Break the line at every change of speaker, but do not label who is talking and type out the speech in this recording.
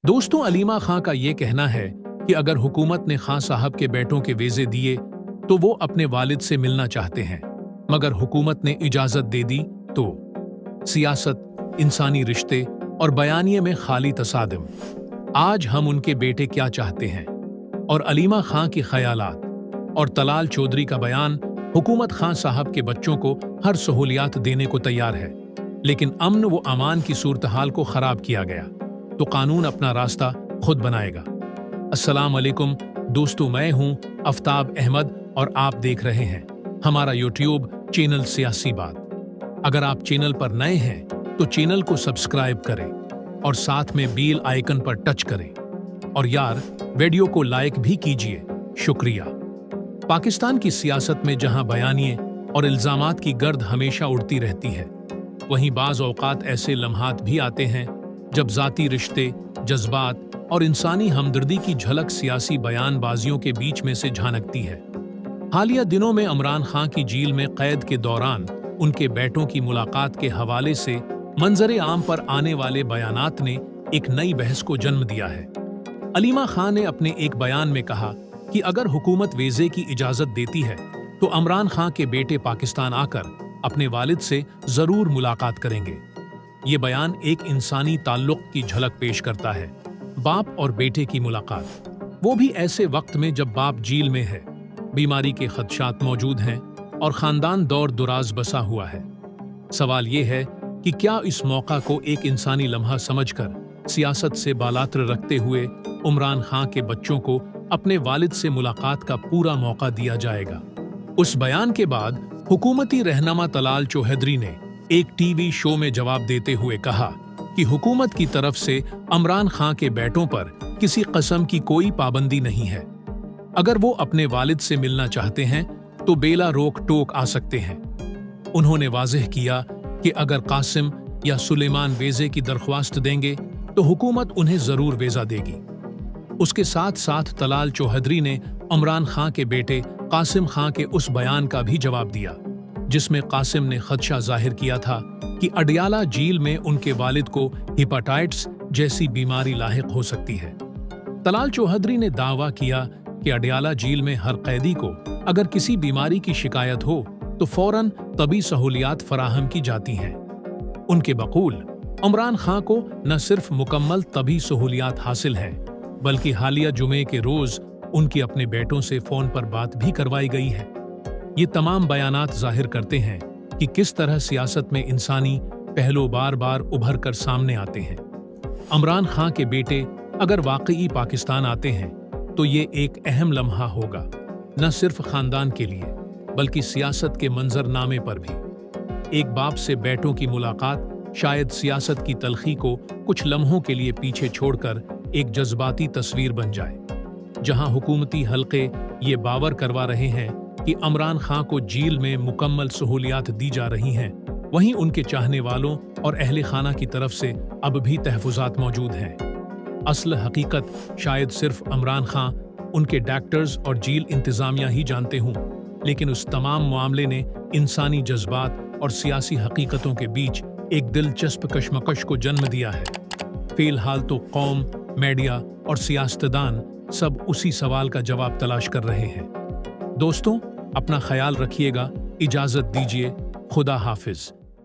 दोस्तों, अलीमा खां का ये कहना है कि अगर हुकूमत ने खां साहब के बेटों के वीजे दिए तो वो अपने वालिद से मिलना चाहते हैं, मगर हुकूमत ने इजाजत दे दी तो सियासत, इंसानी रिश्ते और बयानिए में खाली तसादम। आज हम उनके बेटे क्या चाहते हैं और अलीमा खां की ख्यालात और तलाल चौधरी का बयान। हुकूमत खां साहब के बच्चों को हर सहूलियात देने को तैयार है, लेकिन अमन व अमान की सूरत-हाल को खराब किया गया तो कानून अपना रास्ता खुद बनाएगा। अस्सलाम वालेकुम दोस्तों, मैं हूं आफ्ताब अहमद और आप देख रहे हैं हमारा यूट्यूब चैनल सियासी बात। अगर आप चैनल पर नए हैं तो चैनल को सब्सक्राइब करें और साथ में बेल आइकन पर टच करें, और यार वीडियो को लाइक भी कीजिए, शुक्रिया। पाकिस्तान की सियासत में जहां बयानिए और इल्जामात की गर्द हमेशा उड़ती रहती है, वहीं बाज़ औक़ात ऐसे लम्हात भी आते हैं जब ज़ाती रिश्ते, जज्बात और इंसानी हमदर्दी की झलक सियासी बयानबाजियों के बीच में से झांकती है। हालिया दिनों में इमरान खां की जेल में कैद के दौरान उनके बेटों की मुलाकात के हवाले से मंजरे आम पर आने वाले बयानात ने एक नई बहस को जन्म दिया है। अलीमा खां ने अपने एक बयान में कहा कि अगर हुकूमत वीजे की इजाजत देती है तो इमरान खां के बेटे पाकिस्तान आकर अपने वालिद से जरूर मुलाकात करेंगे। ये बयान एक इंसानी ताल्लुक की झलक पेश करता है, बाप और बेटे की मुलाकात, वो भी ऐसे वक्त में जब बाप जेल में है, बीमारी के खदशात मौजूद हैं और खानदान दौर दुराज बसा हुआ है। सवाल ये है कि क्या इस मौका को एक इंसानी लम्हा समझकर सियासत से बालातर रखते हुए इमरान खां के बच्चों को अपने वालिद से मुलाकात का पूरा मौका दिया जाएगा। उस बयान के बाद हुकूमती रहनुमा तलाल चौधरी ने एक टीवी शो में जवाब देते हुए कहा कि हुकूमत की तरफ से इमरान खां के बेटों पर किसी किस्म की कोई पाबंदी नहीं है। अगर वो अपने वालिद से मिलना चाहते हैं तो बेला रोक टोक आ सकते हैं। उन्होंने वाज़ेह किया कि अगर कासिम या सुलेमान वीजे की दरख्वास्त देंगे तो हुकूमत उन्हें जरूर वीजा देगी। उसके साथ साथ तलाल चौधरी ने इमरान खां के बेटे कासिम खां के उस बयान का भी जवाब दिया जिसमें कासिम ने खदशा जाहिर किया था कि अडियाला जेल में उनके वालिद को हेपेटाइटिस जैसी बीमारी लाहिक हो सकती है। तलाल चौधरी ने दावा किया कि अडियाला जेल में हर कैदी को अगर किसी बीमारी की शिकायत हो तो फौरन तबी सहूलियात फराहम की जाती हैं। उनके बकूल इमरान खां को न सिर्फ मुकम्मल तबी सहूलियात हासिल हैं, बल्कि हालिया जुमे के रोज उनकी अपने बेटों से फोन पर बात भी करवाई गई है। ये तमाम बयानात जाहिर करते हैं कि किस तरह सियासत में इंसानी पहलू बार बार उभर कर सामने आते हैं। इमरान खां के बेटे अगर वाकई पाकिस्तान आते हैं तो ये एक अहम लम्हा होगा, न सिर्फ खानदान के लिए बल्कि सियासत के मंजरनामे पर भी। एक बाप से बेटों की मुलाकात शायद सियासत की तलखी को कुछ लम्हों के लिए पीछे छोड़कर एक जज्बाती तस्वीर बन जाए। जहां हुकूमती हल्के ये बावर करवा रहे हैं कि इमरान खां को जेल में मुकम्मल सहूलियात दी जा रही हैं, वहीं उनके चाहने वालों और अहले खाना की तरफ से अब भी तहफुजात मौजूद हैं। असल हकीकत शायद सिर्फ इमरान खां, उनके डॉक्टर्स और जेल इंतजामिया ही जानते हों, लेकिन उस तमाम मामले ने इंसानी जज्बात और सियासी हकीकतों के बीच एक दिलचस्प कशमकश को जन्म दिया है। फिलहाल तो कौम, मीडिया और सियासतदान सब उसी सवाल का जवाब तलाश कर रहे हैं। दोस्तों, अपना ख्याल रखिएगा, इजाजत दीजिए, खुदा हाफिज।